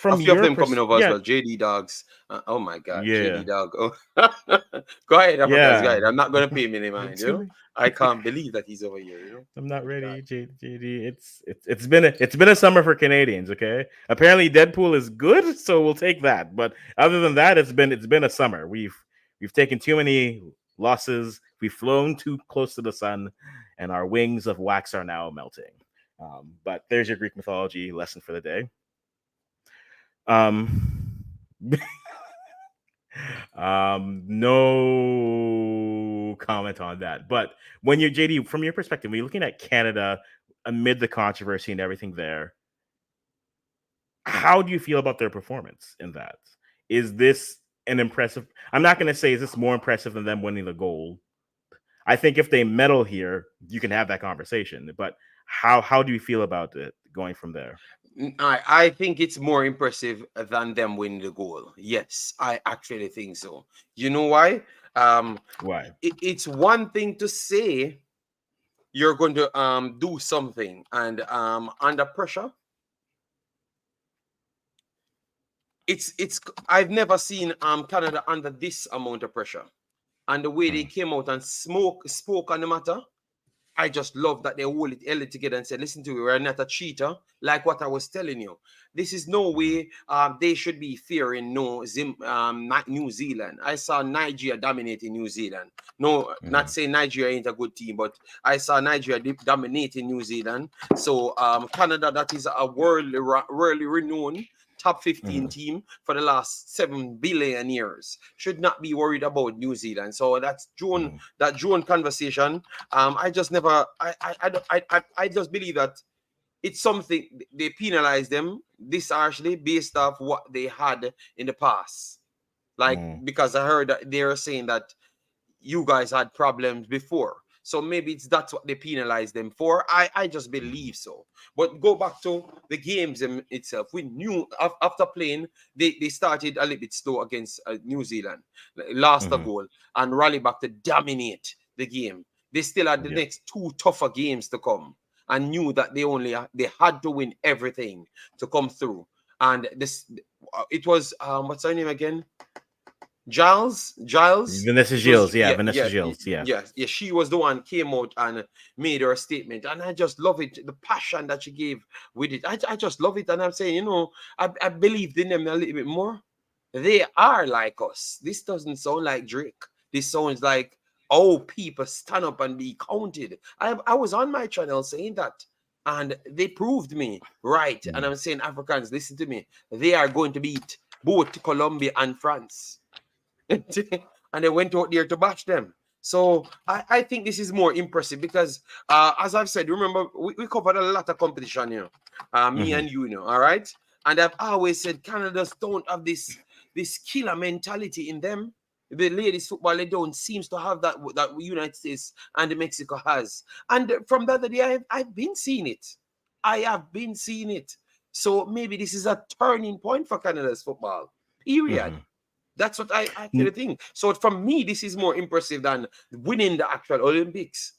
A from few of your them coming over as yeah, well. JD Dogs. Oh my God, JD yeah, Dog. Oh. Go ahead, Africans. Go yeah. ahead. I'm not gonna pay him any mind. It's gonna I can't believe that he's over here. I'm not My God. ready, JD. It's been a summer for Canadians. Okay, apparently Deadpool is good, so we'll take that. But other than that, it's been a summer. We've taken too many losses. We've flown too close to the sun, and our wings of wax are now melting. But there's your Greek mythology lesson for the day. Um, no comment on that. But when you're JD, from your perspective, when you're looking at Canada amid the controversy and everything there, how do you feel about their performance in that? Is this an impressive? I'm not going to say is this more impressive than them winning the gold. I think if they medal here, you can have that conversation. But how do you feel about it going from there? I think it's more impressive than them winning the goal. Yes, I actually think so. You know why? Why? It's one thing to say you're going to do something, and under pressure, it's I've never seen Canada under this amount of pressure, and the way they Hmm. came out and spoke on the matter. I just love that they held it together and said, listen to me, we're not a cheater, like what I was telling you. This is no Hmm. way they should be fearing New Zealand. I saw Nigeria dominating New Zealand. No, not Hmm. saying Nigeria ain't a good team, but I saw Nigeria dominating New Zealand. So Canada, that is a worldly renowned top 15 Hmm. team for the last 7 billion years, should not be worried about New Zealand. So that's Hmm. that drone conversation. I just never. I just believe that it's something they penalize them this harshly based off what they had in the past. Like Hmm. because I heard that they're saying that you guys had problems before. So maybe that's what they penalize them for. I just believe so. But go back to the games itself. We knew after playing, they started a little bit slow against New Zealand, lost a Hmm. goal, and rally back to dominate the game. They still had the Yeah. next two tougher games to come, and knew that they had to win everything to come through. And this, it was what's her name again? Giles. Vanessa It was Gilles, yeah, yeah, Vanessa yeah, Gilles, yeah. yeah. She was the one came out and made her statement, and I just love it. The passion that she gave with it, I just love it. And I'm saying, I believed in them a little bit more. They are like us. This doesn't sound like Drake. This sounds like people stand up and be counted. I was on my channel saying that. And they proved me right. And Mm. I'm saying, Africans, listen to me. They are going to beat both Colombia and France. And they went out there to bash them. So I think this is more impressive because, as I've said, remember, we covered a lot of competition, me Hmm. and all right? And I've always said Canada's don't have this killer mentality in them. The ladies football, they don't seems to have that United States and the Mexico has. And from the other day, I've been seeing it. I have been seeing it. So maybe this is a turning point for Canada's football. Period. Hmm. That's what I actually think. So for me, this is more impressive than winning the actual Olympics.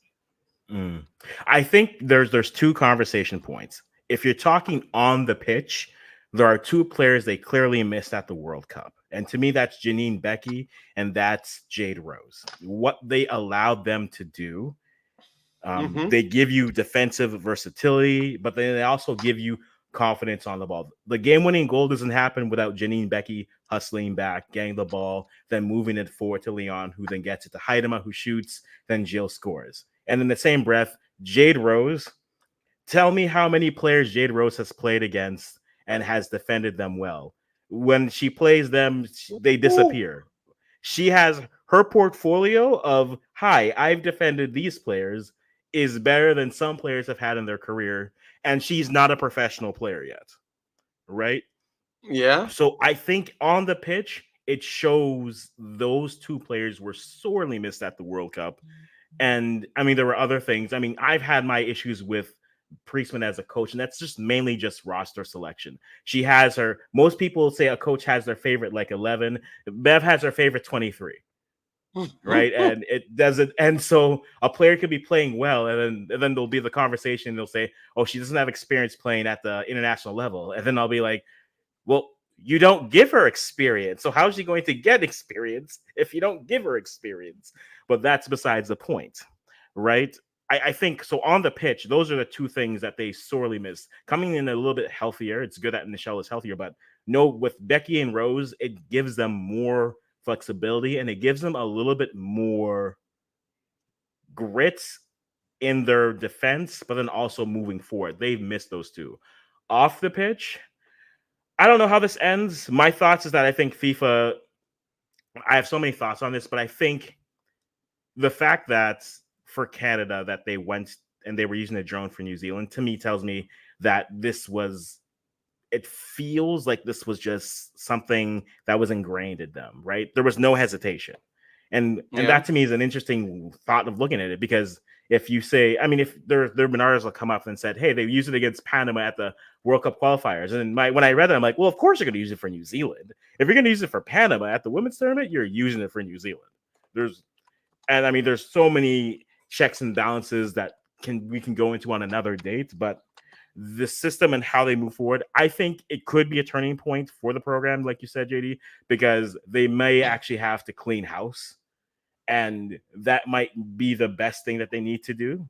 Mm. I think there's two conversation points. If you're talking on the pitch, there are two players they clearly missed at the World Cup. And to me, that's Janine Becky and that's Jade Rose. What they allowed them to do, Mm-hmm. they give you defensive versatility, but then they also give you confidence on the ball. The game-winning goal doesn't happen without Janine Becky hustling back, getting the ball, then moving it forward to Leon, who then gets it to Heidema, who shoots, then Jill scores. And in the same breath, Jade Rose, tell me how many players Jade Rose has played against and has defended them well. When she plays them, they Ooh. disappear. She has her portfolio of, hi, I've defended these players is better than some players have had in their career, and she's not a professional player yet, right? Yeah. So I think on the pitch, it shows those two players were sorely missed at the World Cup. And I mean, there were other things. I mean, I've had my issues with Priestman as a coach, and that's just mainly just roster selection. She has her, most people say a coach has their favorite like 11. Bev has her favorite 23, right? And it doesn't, and so a player could be playing well, and then there'll be the conversation, they'll say, oh, she doesn't have experience playing at the international level. And then I'll be like, well, you don't give her experience. So how's she going to get experience if you don't give her experience? But that's besides the point, right? I think so. On the pitch, those are the two things that they sorely miss. Coming in a little bit healthier, it's good that Michelle is healthier, but no, with Becky and Rose, it gives them more flexibility and it gives them a little bit more grit in their defense, but then also moving forward. They've missed those two. Off the pitch, I don't know how this ends. My thoughts is that I think FIFA, I have so many thoughts on this, but I think the fact that for Canada that they went and they were using a drone for New Zealand, to me tells me that this was, it feels like this was just something that was ingrained in them, right? There was no hesitation. And Yeah. that to me is an interesting thought of looking at it, because if you say, I mean, if there have been artists that come up and said, hey, they used it against Panama at the World Cup qualifiers. And when I read it, I'm like, well, of course you're going to use it for New Zealand. If you're going to use it for Panama at the women's tournament, you're using it for New Zealand. And I mean, there's so many checks and balances that we can go into on another date, but the system and how they move forward, I think it could be a turning point for the program, like you said, JD, because they may actually have to clean house. And that might be the best thing that they need to do.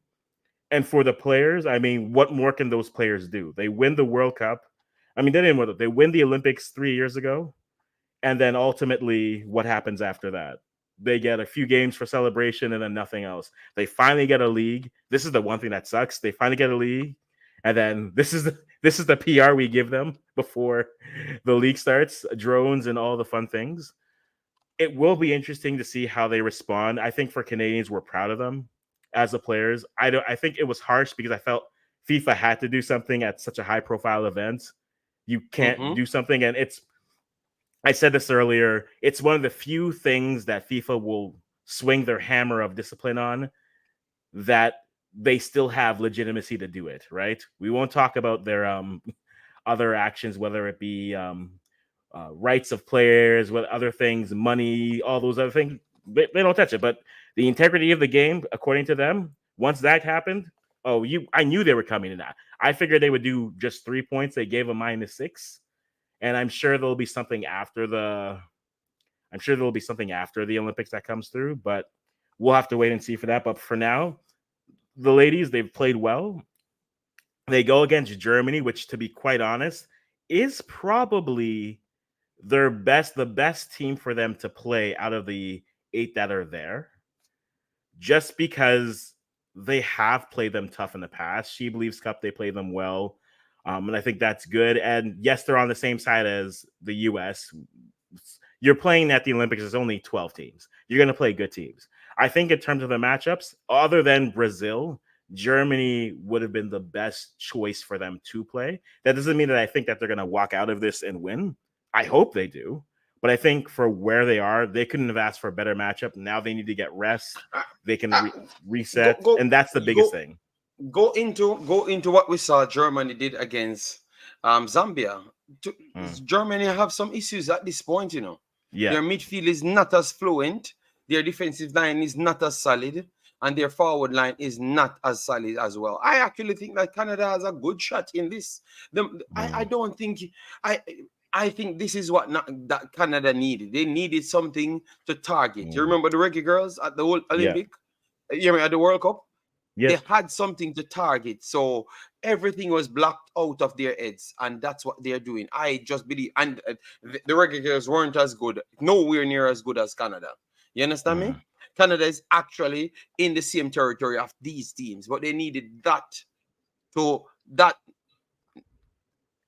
And for the players, I mean, what more can those players do? They win the World Cup. I mean, they didn't win it. They win the Olympics 3 years ago. And then ultimately, what happens after that? They get a few games for celebration and then nothing else. They finally get a league. This is the one thing that sucks. They finally get a league. And then this is the PR we give them before the league starts, drones and all the fun things. It will be interesting to see how they respond. I think for Canadians, we're proud of them as the players. I think it was harsh because I felt FIFA had to do something at such a high profile event. You can't Mm-hmm. do something, and I said this earlier, it's one of the few things that FIFA will swing their hammer of discipline on that they still have legitimacy to do it, right? We won't talk about their other actions, whether it be rights of players, what other things, money, all those other things. They don't touch it. But the integrity of the game, according to them, once that happened, I knew they were coming to that. I figured they would do just 3 points. They gave a -6, and I'm sure there'll be something after the. I'm sure there'll be something after the Olympics that comes through, but we'll have to wait and see for that. But for now, the ladies, they've played well. They go against Germany, which, to be quite honest, is probably the best team for them to play out of the 8 that are there, just because they have played them tough in the past. She Believes Cup, they play them well. And I think that's good. And yes, they're on the same side as the US. You're playing at the Olympics, there's only 12 teams. You're going to play good teams. I think in terms of the matchups, other than Brazil, Germany would have been the best choice for them to play. That doesn't mean that I think that they're going to walk out of this and win. I hope they do. But I think for where they are, they couldn't have asked for a better matchup. Now they need to get rest. They can reset. Go And that's the biggest go thing. go into what we saw Germany did against Zambia. Mm. Germany have some issues at this point, you know. Yeah. Their midfield is not as fluent, their defensive line is not as solid, and their forward line is not as solid as well. I actually think that Canada has a good shot in this. I Mm. don't think I I think this is what that Canada needed. They needed something to target. You Mm. remember the Reggae girls at the Yeah. Olympic? You know, at the World Cup? They Yes. had something to target. So everything was blocked out of their heads, and that's what they're doing. I just believe, and the regulars weren't as good, nowhere near as good as Canada. You understand me? Mm. Canada is actually in the same territory of these teams, but they needed that.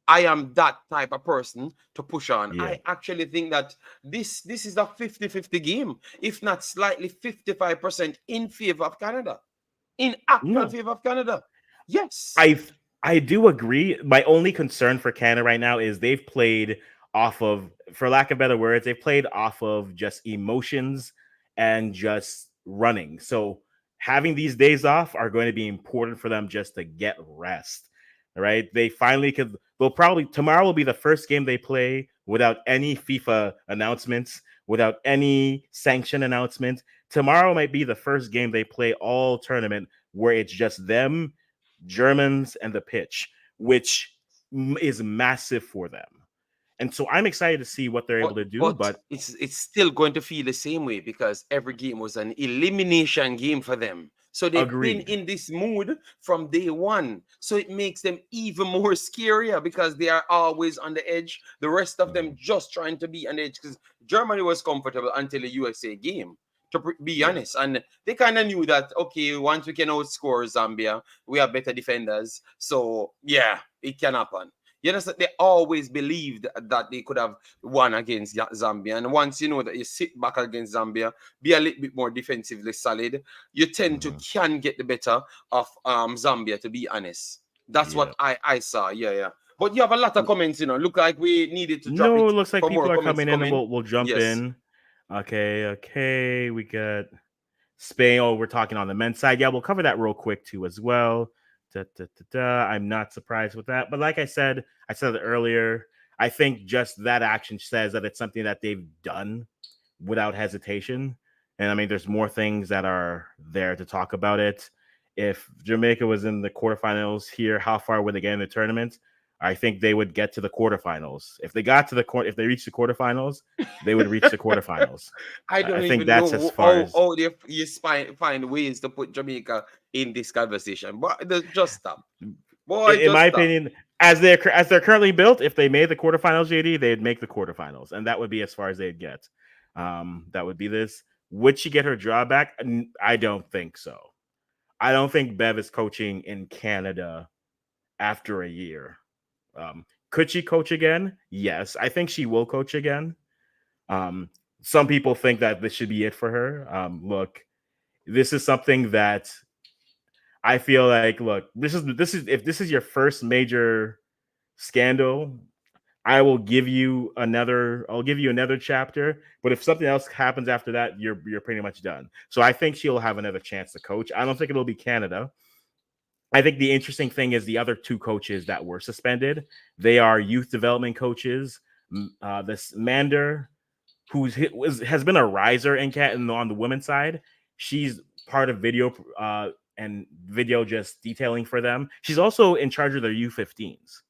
I am that type of person to push on. Yeah. I actually think that this is a 50-50 game, if not slightly 55% in favor of Canada. In actual No. favor of Canada. Yes. I I do agree. My only concern for Canada right now is they've played off of, for lack of better words, they've played off of just emotions and just running. So having these days off are going to be important for them just to get rest. All right. They finally could, they'll probably, tomorrow will be the first game they play without any FIFA announcements, without any sanction announcements. Tomorrow might be the first game they play all tournament where it's just them, Germans, and the pitch, which is massive for them. And so I'm excited to see what they're able to do. But But it's still going to feel the same way because every game was an elimination game for them. So they've been agreed. in this mood from day one. So it makes them even more scarier because they are always on the edge. The rest of them Mhm. just trying to be on the edge because Germany was comfortable until the USA game. To be Yeah. honest, and they kind of knew that okay, once we can outscore Zambia, we have better defenders. So yeah, it can happen. You know, they always believed that they could have won against Zambia. And once you know that you sit back against Zambia, be a little bit more defensively solid, you tend to Mhm. can get the better of Zambia, to be honest. That's what Yeah. I saw. Yeah, yeah. But you have a lot of comments, Look like we needed to drop No, it it looks like for more people are comments coming in, and coming. we'll jump Yes. in. Okay. We got Spain. Oh, we're talking on the men's side. Yeah, we'll cover that real quick too as well. I'm not surprised with that. But like I said it earlier, I think just that action says that it's something that they've done without hesitation. And I mean, there's more things that are there to talk about it. If Jamaica was in the quarterfinals here, how far would they get in the tournament? I think they would get to the quarterfinals. If they got to if they reached the quarterfinals, they would reach the quarterfinals. I I don't think even that's as know far as how you find ways to put Jamaica in this conversation. But just stop. Boy, in just my stop. opinion, as they're currently built. If they made the quarterfinals, JD, they'd make the quarterfinals, and that would be as far as they'd get. That would be this. Would she get her job back? I don't think so. I don't think Bev is coaching in Canada after a year. Could she coach again? Yes, I think she will coach again. Um, some people think that this should be it for her. Look, this is something that I feel like. Look, this is if this is your first major scandal, I will give you another. I'll give you another chapter. But if something else happens after that, you're pretty much done. So I think she'll have another chance to coach. I don't think it'll be Canada. I think the interesting thing is the other two coaches that were suspended. They are youth development coaches. This Mander, has been a riser in cat and on the women's side. She's part of and video just detailing for them. She's also in charge of their U15s.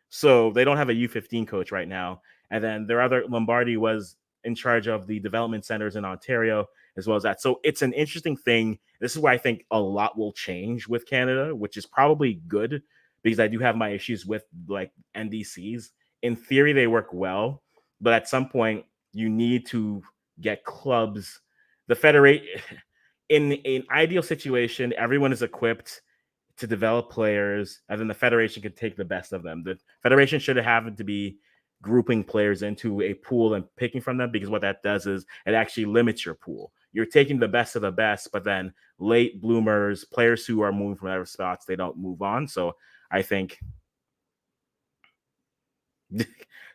So they don't have a U15 coach right now. And then their other Lombardi was in charge of the development centers in Ontario as well as that. So it's an interesting thing. This is where I think a lot will change with Canada, which is probably good because I do have my issues with like NDCs. In theory, they work well, but at some point you need to get clubs. The federate in an ideal situation, everyone is equipped to develop players, and then the federation can take the best of them. The federation should have to be grouping players into a pool and picking from them, because what that does is it actually limits your pool. You're taking the best of the best, but then late bloomers, players who are moving from other spots, they don't move on. So I think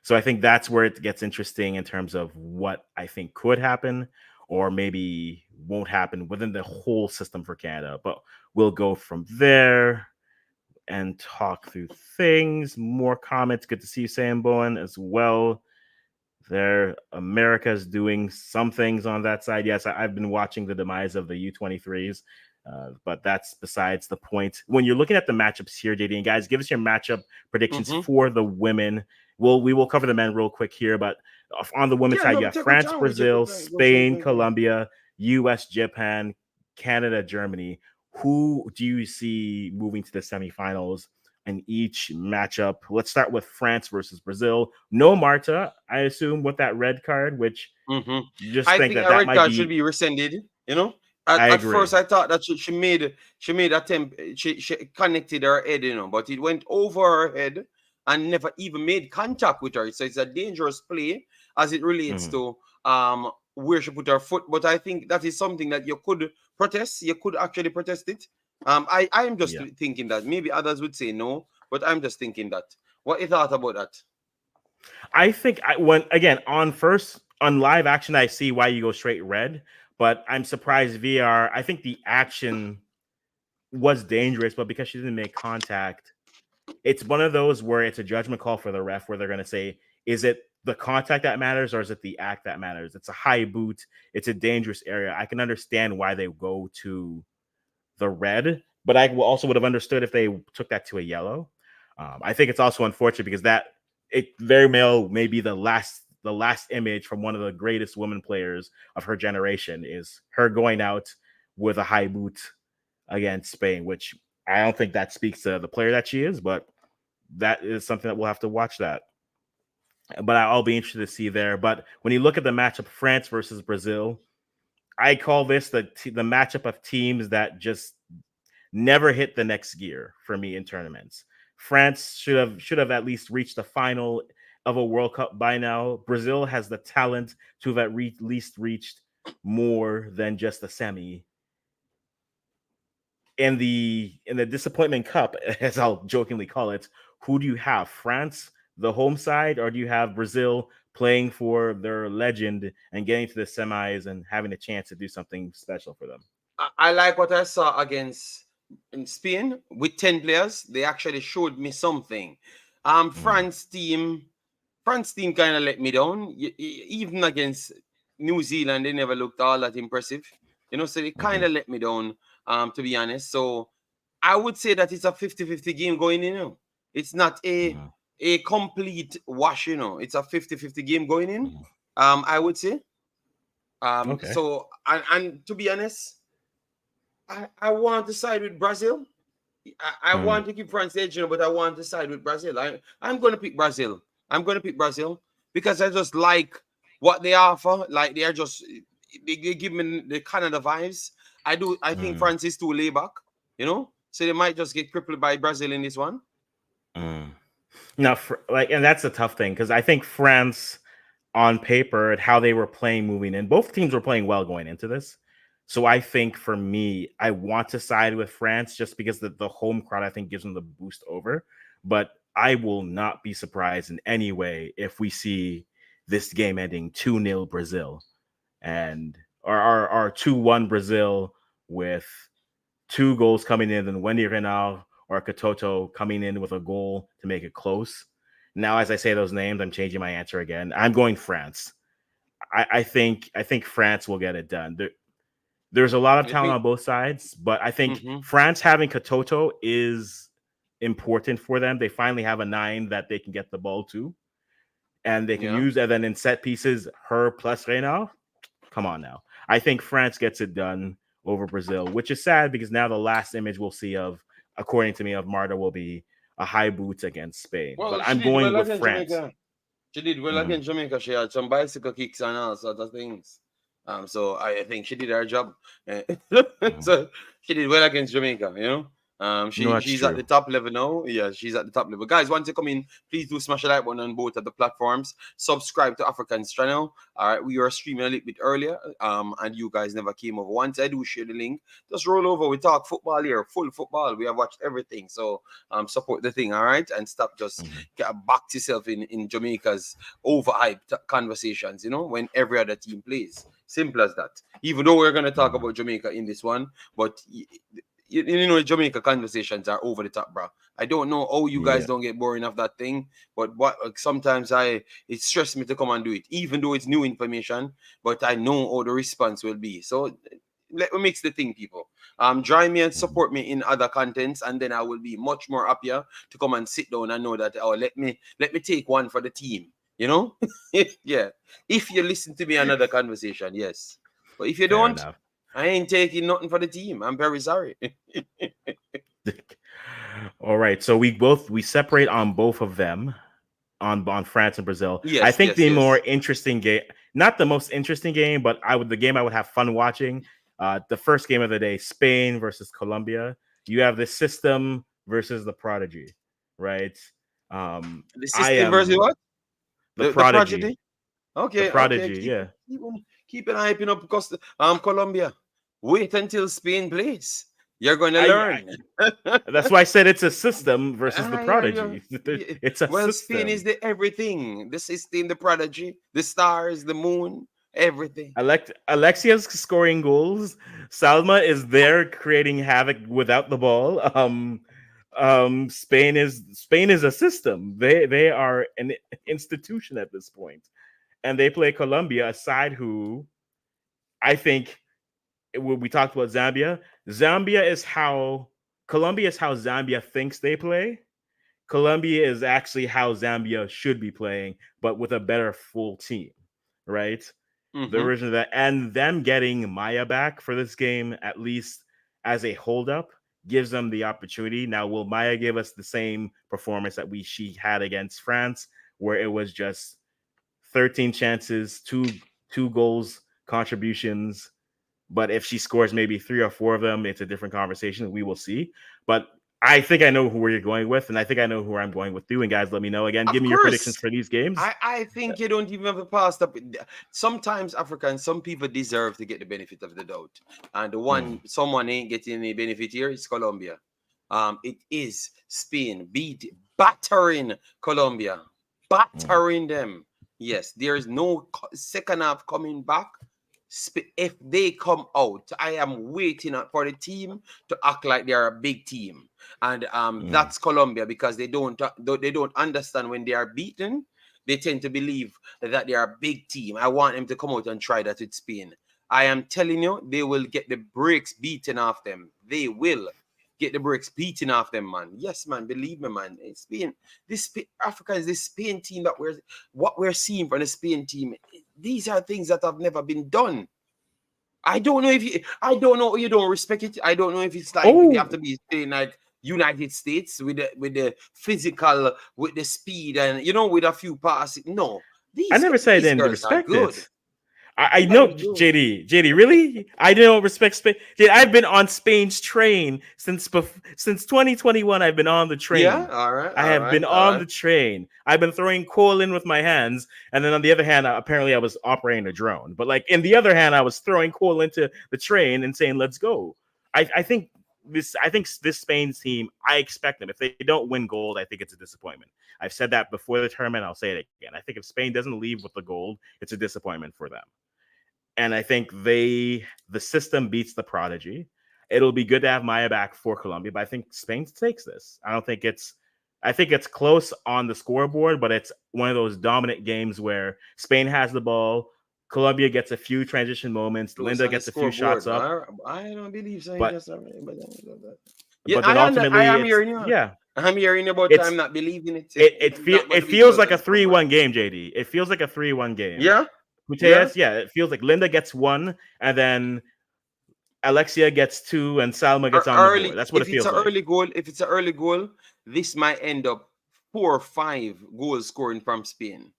so I think that's where it gets interesting in terms of what I think could happen or maybe won't happen within the whole system for Canada. But we'll go from there and talk through things. More comments. Good to see you, Sam Bowen, as well. There, America's doing some things on that side. Yes, I've been watching the demise of the U23s, but that's besides the point. When you're looking at the matchups here, JD, and guys, give us your matchup predictions Mm-hmm. for the women. We will cover the men real quick here, but on the women's Yeah, side, no, you we have take our France, time. We take our Brazil, time. Go, go, Spain, go, go. Colombia, US, Japan, Canada, Germany. Who do you see moving to the semifinals in each matchup? Let's start with France versus Brazil. No Marta, I assume, with that red card, which Mm-hmm. just I think think that a that red might card should be. be rescinded. I At first agree. I thought that she made attempt she connected her head, but it went over her head and never even made contact with her. So it's a dangerous play as it relates Mhm. to where she put her foot. But I think that is something that you could protest. You could actually protest it. I am just Yeah. thinking that maybe others would say no, but I'm just thinking that. What you thought about that? I think when again on live action, I see why you go straight red, but I'm surprised VR. I think the action was dangerous, but because she didn't make contact, it's one of those where it's a judgment call for the ref, where they're going to say, is it the contact that matters or is it the act that matters? It's a high boot. It's a dangerous area. I can understand why they go to the red, but I also would have understood if they took that to a yellow. I think it's also unfortunate because that it very well may be the last image from one of the greatest women players of her generation is her going out with a high boot against Spain, which I don't think that speaks to the player that she is, but that is something that we'll have to watch that. But I'll be interested to see there. But when you look at the matchup, France versus Brazil, I call this the matchup of teams that just never hit the next gear for me in tournaments. France should have at least reached the final of a World Cup by now. Brazil has the talent to have least reached more than just the semi. In the disappointment cup, as I'll jokingly call it, who do you have? France, the home side, or do you have Brazil playing for their legend and getting to the semis and having a chance to do something special for them? I like what I saw against in Spain with 10 players. They actually showed me something. Mm, France team kind of let me down. Even against New Zealand, they never looked all that impressive. So they kind mhm, of let me down, to be honest. So I would say that it's a 50-50 game going in. It's not mhm, a complete wash. It's a 50-50 game going in, mhm. I would say. Okay. So, and to be honest, I want to side with Brazil. I Mm, want to keep France edge, but I want to side with Brazil. I'm going to pick Brazil. I'm going to pick Brazil because I just like what they offer. Like they are just they give me the Canada vibes. I think mm, France is too laid back. So they might just get crippled by Brazil in this one. mm. Now, and that's a tough thing because I think France, on paper, and how they were playing moving in, both teams were playing well going into this. So I think for me, I want to side with France just because the home crowd I think gives them the boost over. But I will not be surprised in any way if we see this game ending 2-0 Brazil and or 2-1 Brazil with two goals coming in, and Wendy Renard or Katoto coming in with a goal to make it close. Now, as I say those names, I'm changing my answer again. I'm going France. I think France will get it done. There's a lot of I talent think. on both sides, but I think Mm-hmm. France having Katoto is important for them. They finally have a nine that they can get the ball to, and they can Yeah. use. And then in set pieces, her plus Reynal. Come on now. I think France gets it done over Brazil, which is sad because now the last image we'll see of, according to me, of Marta will be a high boots against Spain. But Well, she I'm did going well with against France. Jamaica. She did well Mhm, against Jamaica. She had some bicycle kicks and all sorts of things. So I think she did her job. Eh, mhm. so she did well against Jamaica. No, that's She's at true. the top level now. Yeah, she's at the top level. Guys, once you come in, please do smash the like button on both of the platforms. Subscribe to African's channel. All right, we were streaming a little bit earlier. And you guys never came over. Once I do share the link, just roll over. We talk football here, full football. We have watched everything. So support the thing, all right, and stop just Mhm, get backed yourself in Jamaica's overhyped conversations, when every other team plays. Simple as that. Even though we're going to talk mhm. about Jamaica in this one, but the Jamaica conversations are over the top, bro. I don't know how you guys Yeah. don't get boring of that thing, but what sometimes it stresses me to come and do it, even though it's new information. But I know how the response will be. So let me mix the thing, people. Join me and Mhm, support me in other contents, and then I will be much more happier to come and sit down and know that let me take one for the team. You know, yeah. If you listen to me another conversation, yes. But if you fair don't, enough. I ain't taking nothing for the team. I'm very sorry. All right. So we separate on both of them on France and Brazil. I Yes, think yes, the more yes. interesting game, not the most interesting game, but the game I would have fun watching. The first game of the day, Spain versus Colombia. You have the system versus the prodigy, right? The I system versus am what? the The prodigy, prodigy. the Okay, okay. prodigy. Keep Yeah, keep an eye hyping up because Colombia. Wait until Spain plays. You're going to I learn. that's why I said it's a system versus the Yeah. prodigy. Yeah. It's a Well, Spain is system. the everything. The system, the prodigy, the stars, the moon, everything. Alexia's scoring goals. Salma is there creating havoc without the ball. Spain is a system. They are an institution at this point, and they play Colombia, a side who I think when we talked about Zambia, Zambia is how Colombia is how Zambia thinks they play, Colombia is actually how Zambia should be playing, but with a better full team, right? The Mm-hmm. version of that, and them getting Maya back for this game, at least as a holdup, gives them the opportunity. Now, will Maya give us the same performance that she had against France, where it was just 13 chances, two goals contributions? But if she scores maybe 3 or 4 of them, it's a different conversation. We will see. But I think I know who you're going with, and I think I know who I'm going with too. And guys, let me know again. Give Of me your predictions course. for these games. I think you don't even have to pass up. Sometimes Africans, some people deserve to get the benefit of the doubt, and the one someone ain't getting any benefit here is Colombia. It is Spain battering Colombia, battering them. Yes, there is no second half coming back. If they come out, I am waiting for the team to act like they're a big team, and that's Colombia, because they don't understand when they are beaten. They tend to believe that they are a big team. I want them to come out and try that with Spain. I am telling you, they will get the brakes beaten off them. They will get the brakes beaten off them, man. Yes, man. Believe me, man. It's Spain. Africa is this Spain team that we're seeing from the Spain team. These are things that have never been done. I don't know if you don't respect it. I don't know if it's like they have to be saying like United States with the physical, with the speed, and with a few passes. No, I never said I these didn't girls are respect good. it. I know, JD, really? I don't respect Spain. I've been on Spain's train since 2021. I've been on the train. Yeah, all right. I have been on the train. I've been throwing coal in with my hands, and then on the other hand, apparently I was operating a drone. But like in the other hand, I was throwing coal into the train and saying, "Let's go." I think this Spain team, I expect them. If they don't win gold, I think it's a disappointment. I've said that before the tournament. I'll say it again. I think if Spain doesn't leave with the gold, it's a disappointment for them. And I think the system beats the prodigy. It'll be good to have Maya back for Colombia, but I think Spain takes this. I think it's close on the scoreboard, but it's one of those dominant games where Spain has the ball, Colombia gets a few transition moments, Close Linda on the gets a few shots scoreboard. up. I don't believe so. But Yeah, then I ultimately am it's hearing you. I'm hearing about it's I'm not believing it. it feels like a 3-1 game, JD. It feels like a 3-1 game. Yeah. Putellas, it feels like Linda gets 1, and then Alexia gets 2, and Salma gets on the board. That's what it feels like. If it's an early goal, this might end up 4 or 5 goals scoring from Spain.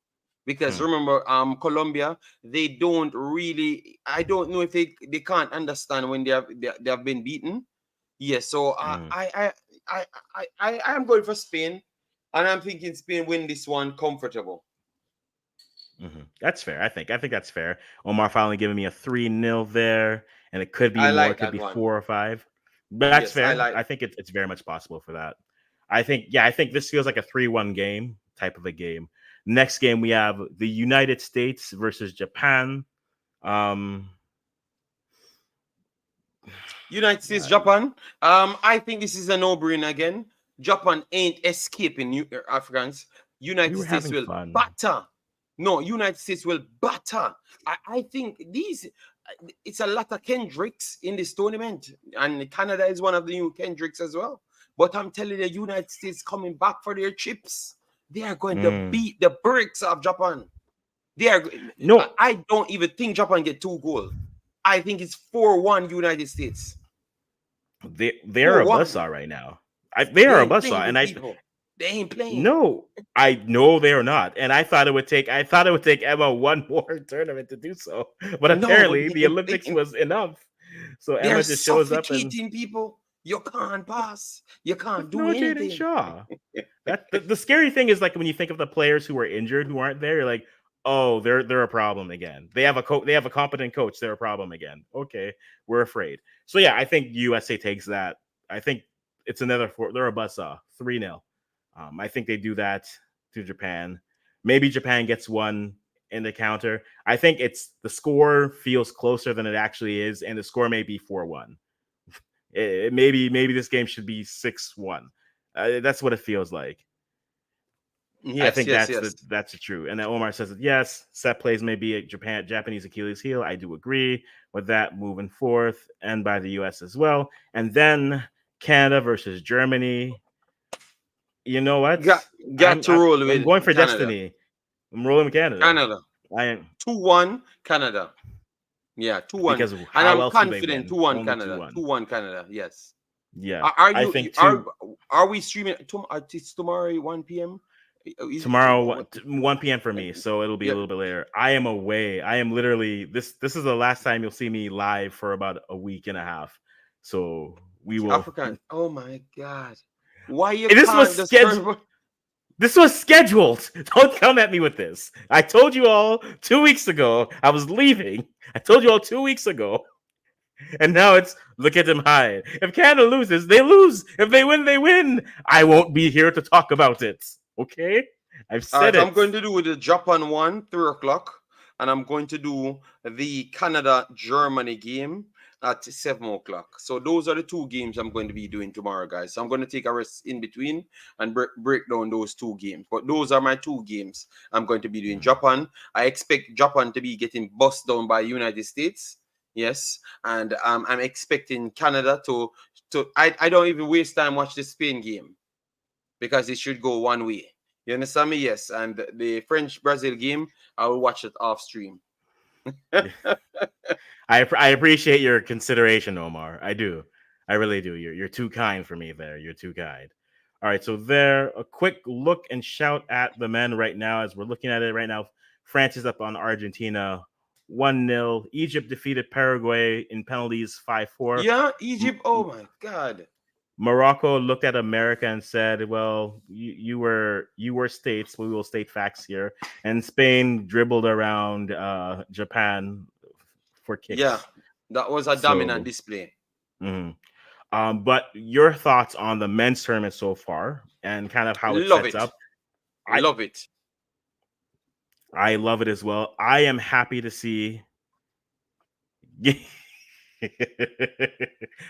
Because remember, Colombia, they don't really. I don't know if they can't understand when they have been beaten. Yes, so I am going for Spain, and I'm thinking Spain win this one comfortable. That's fair. I think that's fair. Omar finally giving me a 3-0 there, and it could be I more. like It could that be one. 4 or 5. But that's Yes, fair. I think it's very much possible for that. I think this feels like a 3-1 game type of a game. Next game we have the United States versus Japan. United States, Japan. I think this is a no-brainer again. Japan ain't escaping Africans. United States will batter. No, United States will batter. I think it's a lot of Kendricks in this tournament, and Canada is one of the new Kendricks as well. But I'm telling you, United States coming back for their chips. They are going to beat the bricks of Japan. I don't even think Japan get 2 goals. I think it's 4-1 United States. They're a buzzsaw right now. They are a buzzsaw, and they ain't playing. No, I know they are not, and I thought it would take Emma one more tournament to do so, but apparently the Olympics was enough. So Emma just shows up and people. You can't pass. You can't do anything. Jaden Shaw. The scary thing is like when you think of the players who are injured who aren't there, you're like, oh, they're a problem again. They have a competent coach. They're a problem again. Okay, we're afraid. So yeah, I think USA takes that. I think it's another. They're a buzzsaw. 3-0. I think they do that to Japan. Maybe Japan gets 1 in the counter. I think the score feels closer than it actually is, and the score may be 4-1. Maybe this game should be 6-1. That's what it feels like. Yes, I think that's true. And then Omar says that yes, set plays may be a Japanese Achilles heel. I do agree with that moving forth, and by the US as well. And then Canada versus Germany. You know what? Got got to roll I'm with going for Canada. Destiny. I'm rolling with Canada. Canada. I am 2-1 Canada. Yeah, 2-1. because And how I'm else do they confident win? 2-1 Only two Canada. one. 2-1 Canada. Yes. Yeah, Are I you think are two are we streaming it's tomorrow 1 p.m.? Is it tomorrow tomorrow? 1 p.m. for me, so it'll be a Yeah, little bit later. I am away. I am literally this is the last time you'll see me live for about a week and a half. So we will. African. Oh my god. Why you This was can't just scheduled. purple? This was scheduled. Don't come at me with this. I told you all 2 weeks ago I was leaving. I told you all 2 weeks ago. And now it's look at them hide. If Canada loses, they lose. If they win, they win. I won't be here to talk about it. Okay? I've All said right, I'm it. going to do the Japan one, 3 o'clock, and I'm going to do the Canada Germany game at 7 o'clock. So those are the two games I'm going to be doing tomorrow, guys. So I'm going to take a rest in between and break down those two games. But those are my two games I'm going to be doing. Japan. I expect Japan to be getting bust down by United States. Yes, and I'm expecting Canada to. I don't even waste time watch the Spain game because it should go one way. You understand me? Yes. And the French Brazil game, I will watch it off stream. I appreciate your consideration, Omar. I do. I really do. You're too kind for me there. You're too kind. All right, so there, a quick look and shout at the men right now as we're looking at it right now. France is up on Argentina 1-0. Egypt defeated Paraguay in penalties 5-4. Yeah, Egypt. Oh my God. Morocco looked at America and said, "Well, you were states. We will state facts here." And Spain dribbled around Japan for Yeah, kicks. that was a dominant So, display. mhm. But your thoughts on the men's tournament so far and kind of how it Love sets it. up? I Love it. I love it as well. I am happy to see.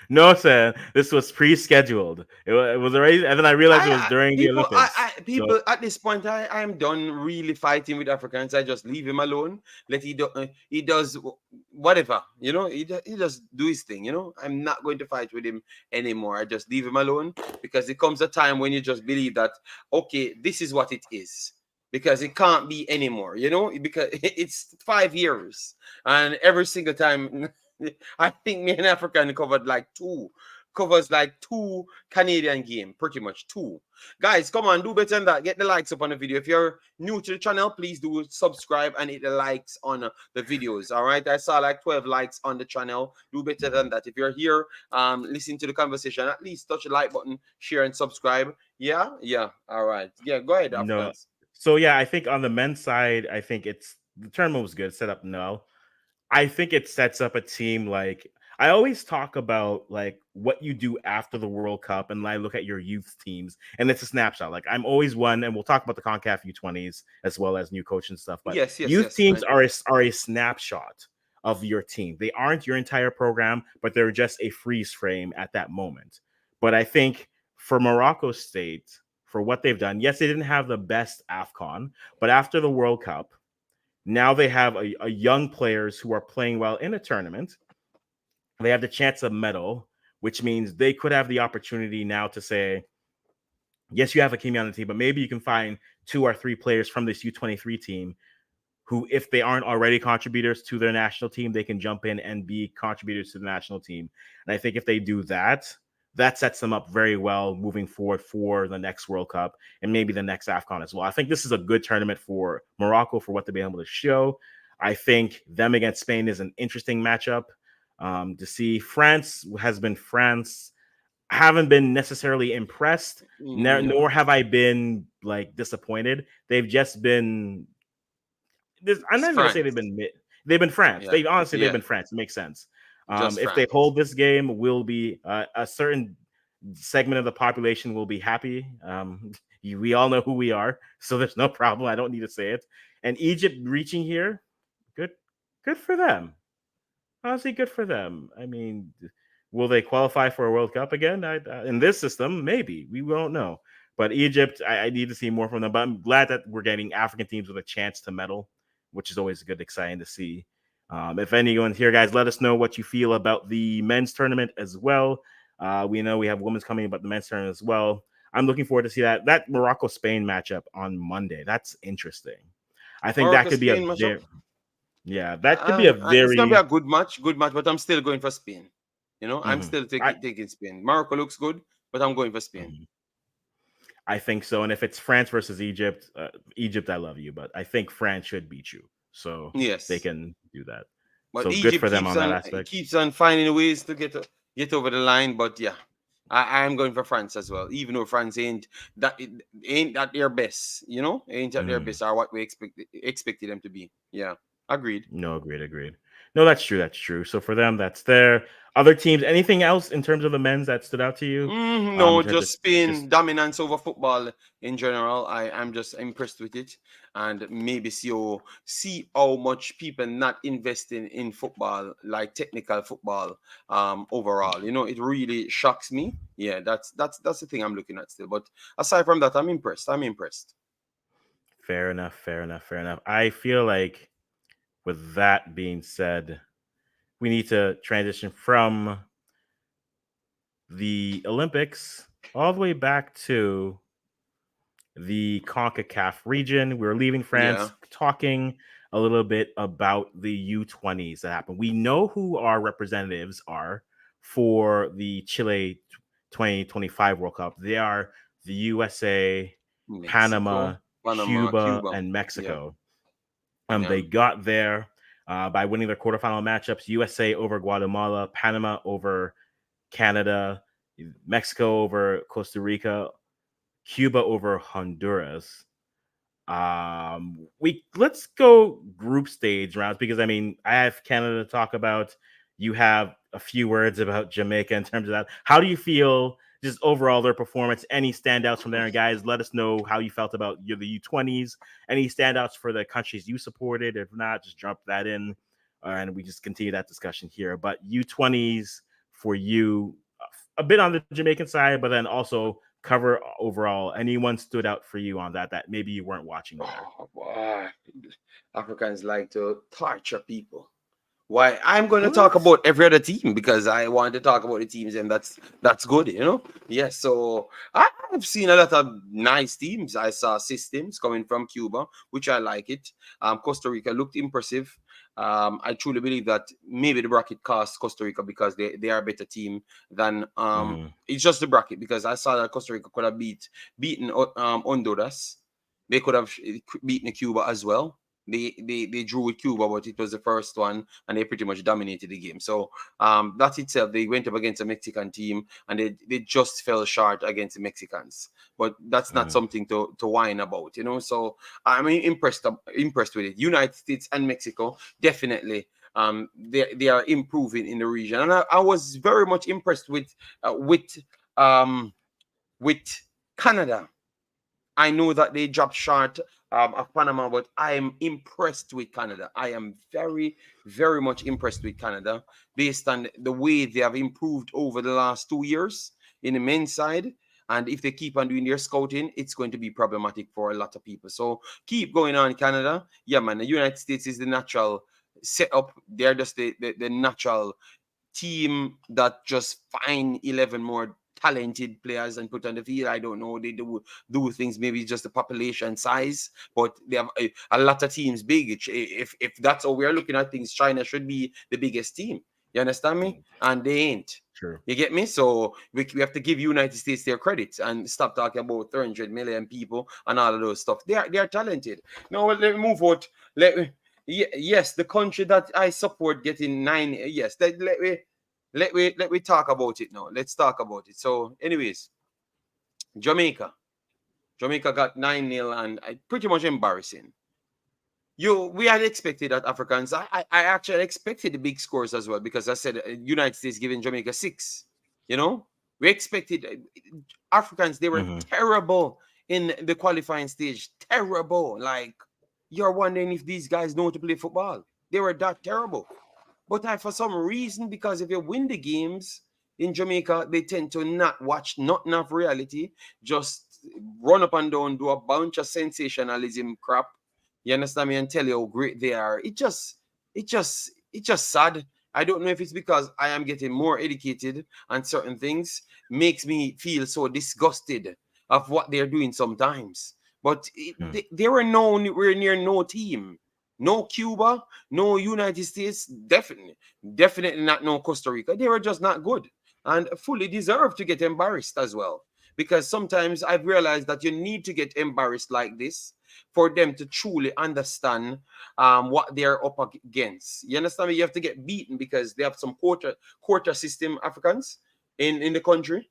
No, sir. This was pre-scheduled. It was already, and then I realized it was during the Olympics. So People at this point, I am done really fighting with Africans. I just leave him alone. Let he does whatever, he just do his thing. I'm not going to fight with him anymore. I just leave him alone because it comes a time when you just believe that okay, this is what it is. Because it can't be anymore, because it's 5 years, and every single time I think me and African covers like two Canadian game, pretty much two. Guys, come on, do better than that. Get the likes up on the video. If you're new to the channel, please do subscribe and hit the likes on the videos. All right, I saw like 12 likes on the channel. Do better than that. If you're here, listening to the conversation, at least touch the like button, share and subscribe. Yeah. All right. Yeah, go ahead, no. Africans. So yeah, I think on the men's side, I think the tournament was good. Set up no. I think it sets up a team like I always talk about like what you do after the World Cup, and I look at your youth teams, and it's a snapshot. Like I'm always one, and we'll talk about the CONCACAF U-20s as well as new coach and stuff. But youth Yes. teams are a snapshot of your team. They aren't your entire program, but they're just a freeze frame at that moment. But I think for Morocco State, for what they've done, yes, they didn't have the best AFCON, but after the World Cup, now they have a young players who are playing well in a tournament. They have the chance of medal, which means they could have the opportunity now to say, yes, you have a Kimi on the team, but maybe you can find 2 or 3 players from this U23 team who, if they aren't already contributors to their national team, they can jump in and be contributors to the national team. And I think if they do that, that sets them up very well moving forward for the next World Cup and maybe the next AFCON as well. I think this is a good tournament for Morocco for what they've been able to show. I think them against Spain is an interesting matchup. To see France has been France. I haven't been necessarily impressed, Yeah. nor have I been like disappointed. They've just been I'm It's not even gonna say France. they've been France. Yeah. They've Yeah. been France. It makes sense. Just If they France. hold this game, will be a certain segment of the population will be happy. We all know who we are, so there's no problem. I don't need to say it. And Egypt reaching here, good, good for them. Honestly, good for them. I mean, will they qualify for a World Cup again? In this system, maybe we won't know. But Egypt, I need to see more from them. But I'm glad that we're getting African teams with a chance to medal, which is always good, exciting to see. If anyone here, guys, let us know what you feel about the men's tournament as well. We know we have women's coming, but the men's tournament as well. I'm looking forward to see that Morocco Spain matchup on Monday. That's interesting. I think that Morocco could be a Spain matchup. very that could be a It's gonna be very a good match. But I'm still going for Spain. You know, I'm mhm. still I taking Spain. Morocco looks good, but I'm going for Spain. mhm. I think so. And if it's France versus Egypt, Egypt, I love you, but I think France should beat you, so they Yes, can do that. but So good Egypt for them on that aspect. keeps on finding ways to get over the line. But yeah, I'm going for France as well. Even though France ain't that their best, you know, ain't at their Mhm. best, are what we expected them to be. Yeah, agreed. No, agreed, agreed. No, that's true. That's true. So for them, that's there. Other teams, anything else in terms of the men's that stood out to you? No, In terms of just Spain just dominance over football in general. I'm just impressed with it, and maybe see how much people not investing in football, like technical football, overall. You know, it really shocks me. Yeah, that's the thing I'm looking at still. But aside from that, I'm impressed. I'm impressed. fair enough, fair enough, fair enough. I feel like with that being said, we need to transition from the Olympics all the way back to the CONCACAF region. We're leaving Yeah. France, talking a little bit about the U20s that happened. We know who our representatives are for the Chile 2025 World Cup. They are the USA, Mexico, Panama, Panama, Cuba, Cuba. and Yeah. Mexico. Yeah. They got there by winning their quarterfinal matchups: USA over Guatemala, Panama over Canada, Mexico over Costa Rica, Cuba over Honduras. We let's go group stage rounds because I mean I have Canada to talk about. You have a few words about Jamaica in terms of that. How do you feel just overall their performance? Any standouts from there? And guys, let us know how you felt about the U20s. Any standouts for the countries you supported? If not, just drop that in, and we just continue that discussion here. But U20s for you, a bit on the Jamaican side, but then also cover overall. Anyone stood out for you on that maybe you weren't watching there? Oh boy, Africans like to torture people. Why? I'm going to talk What? about every other team because I want to talk about the teams, and that's good, you know. Yes, so I've seen a lot of nice teams. I saw systems coming from Cuba, which I like it. Costa Rica looked impressive. I truly believe that maybe the bracket cost Costa Rica because they are a better team than Mhm. it's just the bracket because I saw that Costa Rica could have beaten Honduras. They could have beaten Cuba as well. They drew with Cuba, but it was the first one, and they pretty much dominated the game. So that itself, they went up against a Mexican team, and they just fell short against the Mexicans. But that's not Mhm. something to whine about, you know. So I'm impressed with it. United States and Mexico definitely. They are improving in the region, and I was very much impressed um, with Canada. I know that they dropped short of Panama, but I am impressed with Canada. I am very, very much impressed with Canada based on the way they have improved over the last 2 years in the men's side. And if they keep on doing their scouting, it's going to be problematic for a lot of people. So keep going on, Canada. Yeah, man. The United States is the natural setup. They're just the natural team that just find 11 more talented players and put on the field. I don't know. They do things, maybe just the population size, but they have a lot of teams big. If that's how we're looking at things, China should be the biggest team. You understand me? And they ain't. True. You get me? So we have to give United States their credit and stop talking about 300 million people and all of those stuff. They are talented. No, well, let me move out. Let me, yes, the country that I support getting nine. Yes, let me talk about it now. Let's talk about it. So, anyways, Jamaica. Jamaica got 9-0 and pretty much embarrassing. We had expected that Africans. I actually expected the big scores as well because I said United States giving Jamaica 6. You know, we expected Africans. They were Mhm. terrible in the qualifying stage. Terrible. Like you're wondering if these guys know how to play football. They were that terrible. But for some reason, because if you win the games in Jamaica, they tend to not watch nothing of reality, just run up and down, do a bunch of sensationalism crap. You understand me? And tell you how great they are. It's just sad. I don't know if it's because I am getting more educated on certain things, makes me feel so disgusted of what they're doing sometimes. But Hmm. they were nowhere near no team. No Cuba, no United States, definitely not no Costa Rica. They were just not good and fully deserve to get embarrassed as well. Because sometimes I've realized that you need to get embarrassed like this for them to truly understand what they're up against. You understand me? You have to get beaten because they have some quarter system Africans in the country.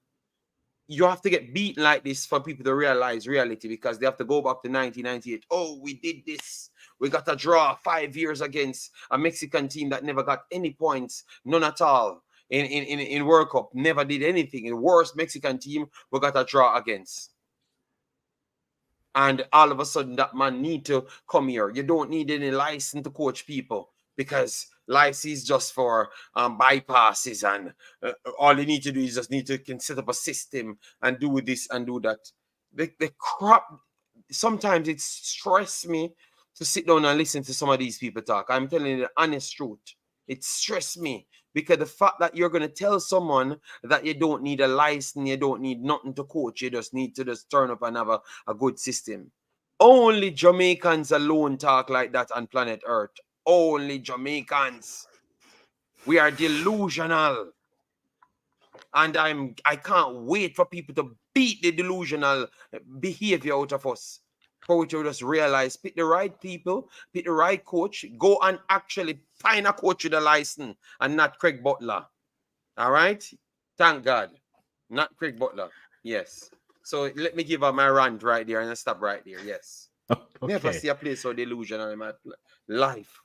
You have to get beaten like this for people to realize reality because they have to go back to 1998. Oh, we did this. We got a draw 5 years against a Mexican team that never got any points, none at all. In World Cup, never did anything. The worst Mexican team we got a draw against. And all of a sudden, that man need to come here. You don't need any license to coach people because license is just for bypasses, and all you need to do is just need to can set up a system and do this and do that. The crap. Sometimes it stress me to sit down and listen to some of these people talk. I'm telling you the honest truth. It stressed me because the fact that you're going to tell someone that you don't need a license, you don't need nothing to coach, you just need to just turn up and have a good system. Only Jamaicans alone talk like that on planet Earth. Only Jamaicans. We are delusional. And I can't wait for people to beat the delusional behavior out of us. For which you just realize, pick the right people, pick the right coach, go and actually find a coach with a license and not Craig Butler. All right? Thank God. Not Craig Butler. Yes. So let me give up my rant right there and I stop right there. Yes. Never Okay. see a place so delusional in my life.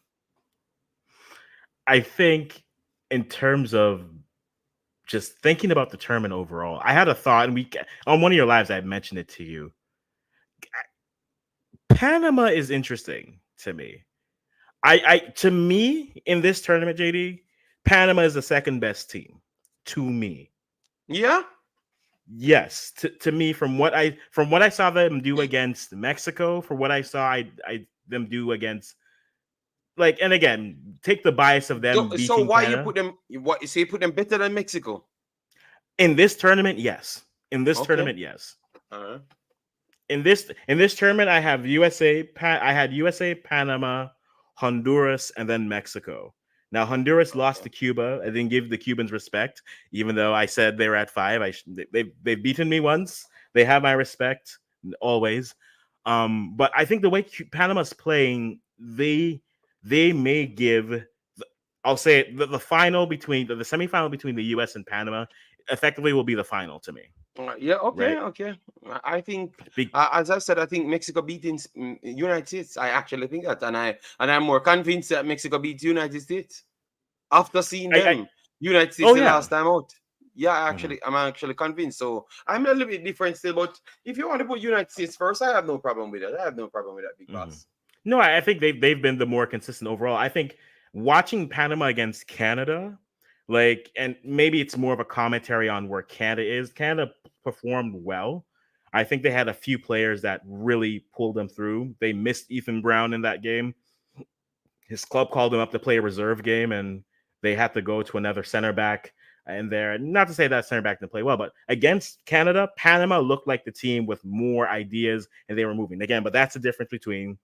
I think in terms of just thinking about the tournament overall, I had a thought, and on one of your lives I had mentioned it to you. Panama is interesting to me. I to me in this tournament, JD, Panama is the second best team to me. Yeah? Yes, to me, from what I saw them do against Mexico, for what I saw I them do against, like, and again, take the bias of them So beating why you Canada put them, what you say, put them better than Mexico? in this tournament. Yes, in this Okay. tournament, yes. Uh-huh. In this tournament, I have I had USA, Panama, Honduras, and then Mexico. Now Honduras lost Okay. to Cuba. I didn't give the Cubans respect, even though I said they were at five. They've beaten me once. They have my respect always. But I think the way Panama's playing, they may give. I'll say it, the final between the semifinal between the U.S. and Panama effectively will be the final to me, Yeah, okay, right? okay. I think, Be- as I said, I think Mexico beating United States. I actually think that, and I'm more convinced that Mexico beats United States after seeing I them. United States Oh the yeah. last time out. Yeah, Mhm. I'm actually convinced. So I'm a little bit different still, but if you want to put United States first, I have no problem with it. I have no problem with that, big Mhm. boss. No, I think they've been the more consistent overall. I think watching Panama against Canada, like, and maybe it's more of a commentary on where Canada is. Canada performed well. I think they had a few players that really pulled them through. They missed Ethan Brown in that game. His club called him up to play a reserve game, and they had to go to another center back. And there, not to say that center back didn't play well, but against Canada, Panama looked like the team with more ideas, and they were moving again. But that's the difference between,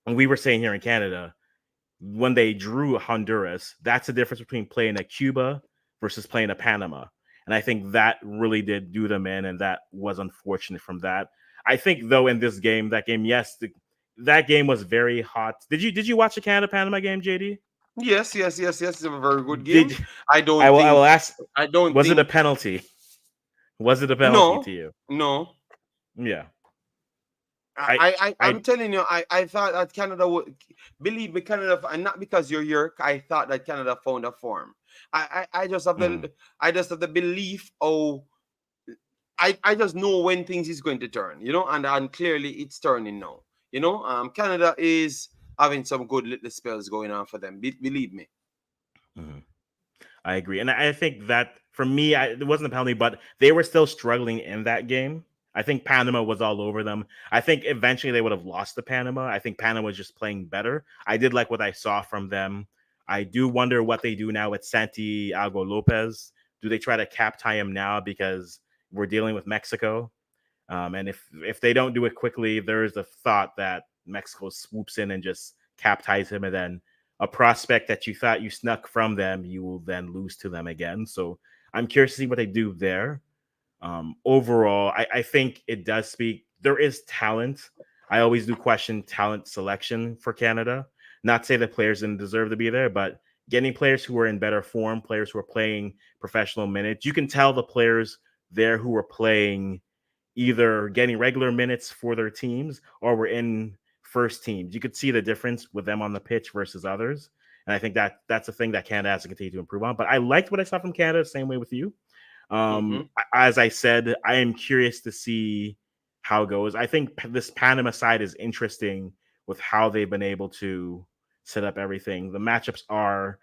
and we were saying here in Canada, when they drew Honduras, that's the difference between playing a Cuba versus playing a Panama. And I think that really did do them in, and that was unfortunate from that. I think though in this game, yes, that game was very hot. Did you watch the Canada Panama game, JD? Yes, yes, yes, yes. It's a very good game. Did I I don't will I will think. ask, I don't was it a think. penalty? Was it a penalty No, to you? no. Yeah. I, I I, I- I I'm telling you, I thought that Canada would believe me, Canada, and not because you're here. I thought that Canada found a form. I just have mm, the belief. Oh, I just know when things is going to turn, and clearly it's turning now. Canada is having some good little spells going on for them. Believe me. mhm. I agree. And I think that for me, it wasn't a penalty, but they were still struggling in that game. I think Panama was all over them. I think eventually they would have lost to Panama. I think Panama was just playing better. I did like what I saw from them. I do wonder what they do now with Santiago Lopez. Do they try to cap tie him now because we're dealing with Mexico? And if they don't do it quickly, there is a thought that Mexico swoops in and just captures him, and then a prospect that you thought you snuck from them, you will then lose to them again. So I'm curious to see what they do there. Overall, I think it does speak. There is talent. I always do question talent selection for Canada. Not to say that players didn't deserve to be there, but getting players who are in better form, players who are playing professional minutes. You can tell the players there who are playing either getting regular minutes for their teams or were in first teams. You could see the difference with them on the pitch versus others. And I think that that's a thing that Canada has to continue to improve on. But I liked what I saw from Canada, same way with you. Mm-hmm. As I said, I am curious to see how it goes. I think this Panama side is interesting with how they've been able to set up everything. The matchups are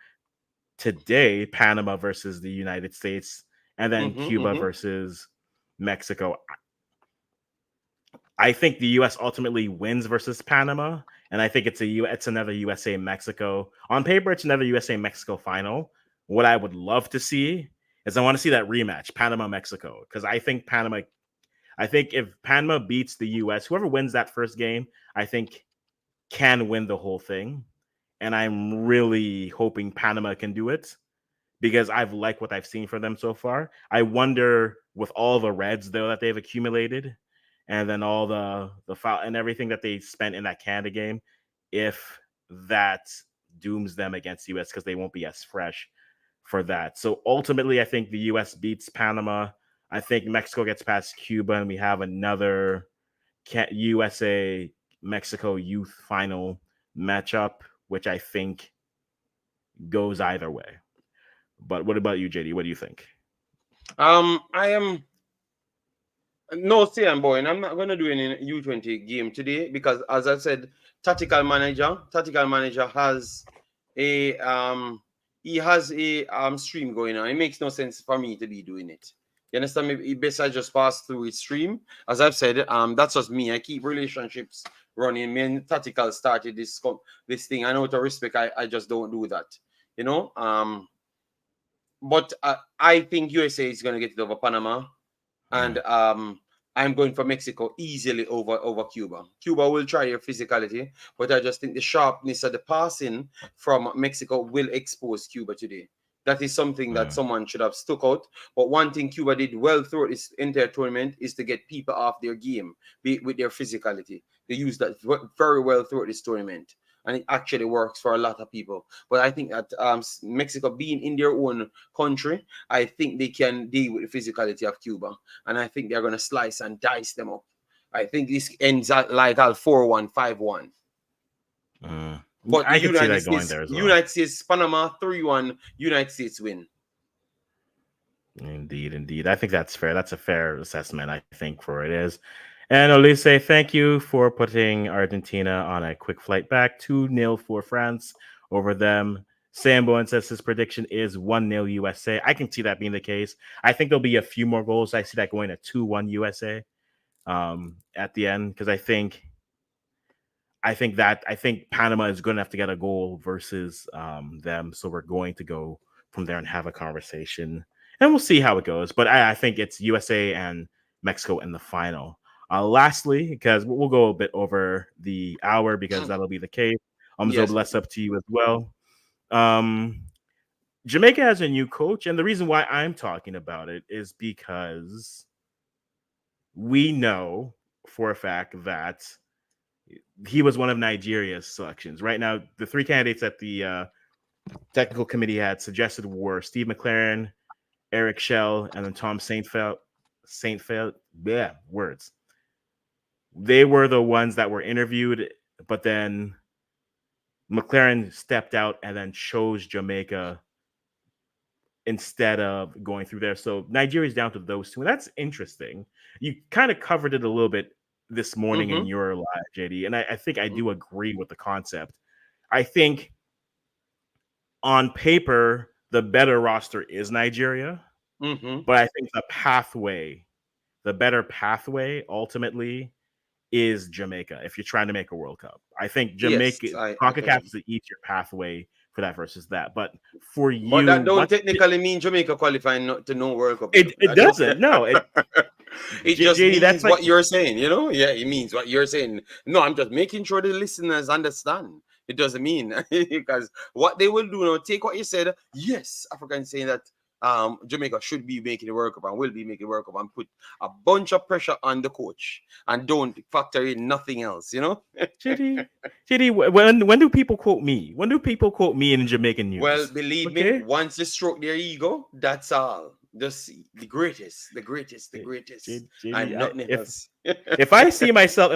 today Panama versus the United States, and then Mm-hmm. Cuba Mm-hmm. versus Mexico. I think the U.S. ultimately wins versus Panama, and I think it's another USA Mexico. On paper, it's another USA Mexico final. What I would love to see is I want to see that rematch, Panama Mexico, because I think Panama. I think if Panama beats the U.S., whoever wins that first game, I think can win the whole thing, and I'm really hoping Panama can do it because I've liked what I've seen from them so far. I wonder with all the reds though that they've accumulated, and then all the foul and everything that they spent in that Canada game, if that dooms them against US because they won't be as fresh for that. So ultimately, I think the US beats Panama. I think Mexico gets past Cuba, and we have another USA Mexico youth final matchup, which I think goes either way. But what about you, JD? What do you think? I am no saying, boy, and I'm not gonna do any U20 game today because, as I said, tactical manager has a he has a stream going on. It makes no sense for me to be doing it. You understand me? It best I just pass through his stream. As I've said, that's just me. I keep relationships running. Me and tactical started this thing. I know to respect. I just don't do that. You know. But I think USA is gonna get it over Panama, and I'm going for Mexico easily over Cuba. Cuba will try your physicality, but I just think the sharpness of the passing from Mexico will expose Cuba today. That is something that someone should have stuck out. But one thing Cuba did well throughout this entire tournament is to get people off their game with their physicality. They used that very well throughout this tournament, and it actually works for a lot of people. But I think that Mexico being in their own country, I think they can deal with the physicality of Cuba, and I think they're going to slice and dice them up. I think this ends at like all 4-1, 5-1. But the I could see that going there as well. United States, Panama 3-1, United States win. Indeed. I think that's fair. That's a fair assessment, I think, for it is. And Olise, thank you for putting Argentina on a quick flight back. 2-0 for France over them. Sambo says his prediction is 1-0 USA. I can see that being the case. I think there'll be a few more goals. I see that going to 2-1 USA at the end, because I think Panama is going to have to get a goal versus them. So we're going to go from there and have a conversation, and we'll see how it goes. But I think it's USA and Mexico in the final. Lastly, because we'll go a bit over the hour because that'll be the case. So less up to you as well. Jamaica has a new coach, and the reason why I'm talking about it is because we know for a fact that he was one of Nigeria's selections. Right now, the three candidates that the technical committee had suggested were Steve McClaren, Eric Shell, and then Tom Saintfield. Yeah, words. They were the ones that were interviewed, but then McClaren stepped out and then chose Jamaica instead of going through there. So Nigeria's down to those two, and that's interesting. You kind of covered it a little bit this morning in your live, JD, and I think I do agree with the concept. I think on paper, the better roster is Nigeria, but I think the better pathway ultimately is Jamaica if you're trying to make a World Cup. I think Jamaica, CONCACAF is the easier pathway for that versus that. But for But you, that don't what technically mean Jamaica qualifying to no World Cup. it I don't. doesn't. No, It just JD, that's means like what you're saying, you know? Yeah, it means what you're saying. No, I'm just making sure the listeners understand. It doesn't mean because what they will do now, take what you said. Yes, Africans saying that Jamaica should be making the World Cup and will be making the World Cup and put a bunch of pressure on the coach and don't factor in nothing else, you know? JD, when do people quote me? When do people quote me in Jamaican Well, news? believe me, Okay. once they stroke their ego, that's all. Just the greatest, JD, and nothing else. if I see myself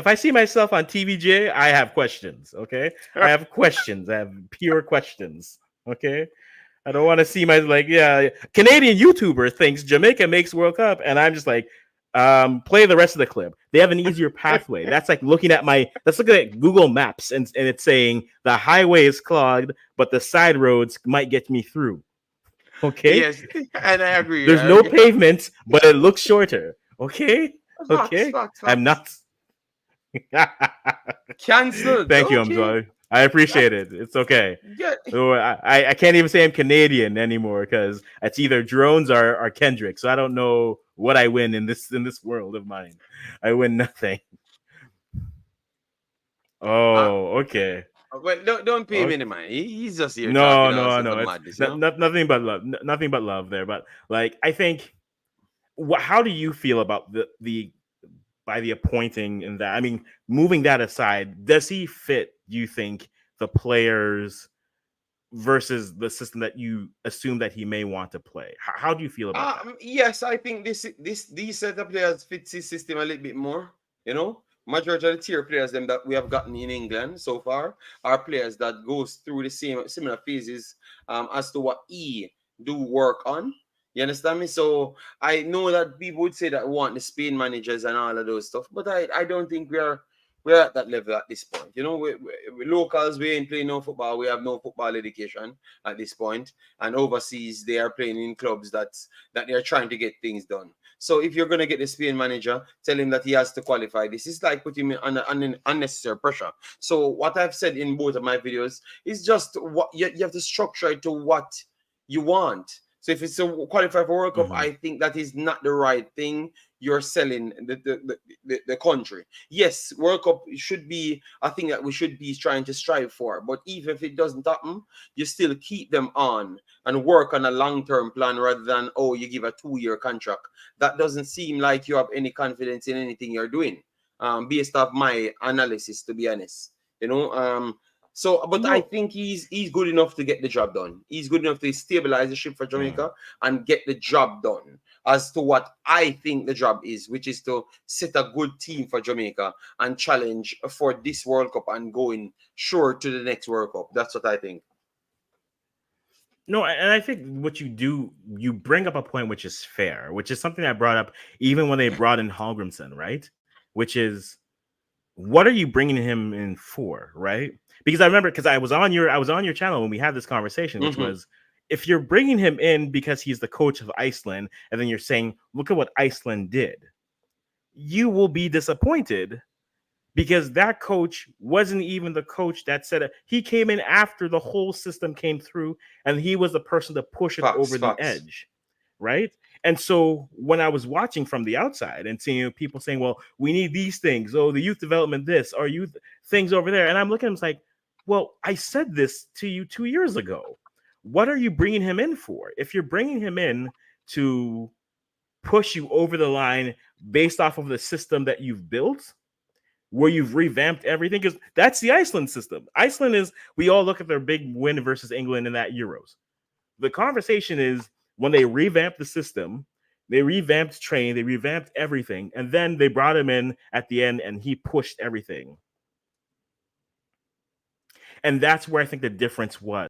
on TVJ, I have questions. Okay, I have questions. I have pure questions. Okay, I don't want to see my Canadian YouTuber thinks Jamaica makes World Cup, and I'm just like, play the rest of the clip. They have an easier pathway. That's like looking at Google Maps and it's saying the highway is clogged, but the side roads might get me through. Okay, Yes, and I agree. there's no pavement, but it looks shorter. Okay, Facts, okay, facts, I'm facts. not. Cancelled. Thank you, Okay. Hamza. I appreciate it. It's okay. Yeah. So I can't even say I'm Canadian anymore because it's either drones or Kendrick. So I don't know what I win in this world of mine. I win nothing. Oh, okay. Well, don't pay him Okay. any mind. He's just here No, talking all no, sorts no. of It's madness, you know. nothing but love. Nothing but love there. But like, I think, how do you feel about the by the appointing in that? I mean, moving that aside, does he fit? You think the players versus the system that you assume that he may want to play? How do you feel about that? Yes, I think these set of players fits his system a little bit more. You know, majority of the tier players them that we have gotten in England so far are players that goes through the same similar phases as to what he do work on. You understand me? So I know that people would say that we want the Spain managers and all of those stuff, but I don't think we're at that level at this point. You know, we locals, we ain't playing no football. We have no football education at this point. And overseas, they are playing in clubs that they're trying to get things done. So if you're gonna get the Spain manager, tell him that he has to qualify. This is like putting him under unnecessary pressure. So what I've said in both of my videos is just what you have to structure it to what you want. So if it's a qualify for World Cup, I think that is not the right thing. You're selling the country. Yes, World Cup should be a thing that we should be trying to strive for. But even if it doesn't happen, you still keep them on and work on a long-term plan rather than, oh, you give a 2-year contract. That doesn't seem like you have any confidence in anything you're doing, based off my analysis, to be honest. You know, but I think he's good enough to get the job done. He's good enough to stabilize the ship for Jamaica and get the job done as to what I think the job is, which is to set a good team for Jamaica and challenge for this World Cup and going sure to the next World Cup. That's what I think. No, and I think what you do, you bring up a point which is fair, which is something I brought up even when they brought in Holgrimson, right? Which is, what are you bringing him in for, right? Because I remember, because I was on your channel when we had this conversation, which was, if you're bringing him in because he's the coach of Iceland, and then you're saying, look at what Iceland did, you will be disappointed because that coach wasn't even the coach that said it. He came in after the whole system came through, and he was the person to push it over the edge, right? And so when I was watching from the outside and seeing people saying, well, we need these things, oh, the youth development this, or youth things over there, and I'm looking at him like, well, I said this to you 2 years ago. What are you bringing him in for? If you're bringing him in to push you over the line based off of the system that you've built, where you've revamped everything, because that's the Iceland system. Iceland is, we all look at their big win versus England in that Euros. The conversation is, when they revamped the system, they revamped training, they revamped everything, and then they brought him in at the end and he pushed everything. And that's where I think the difference was.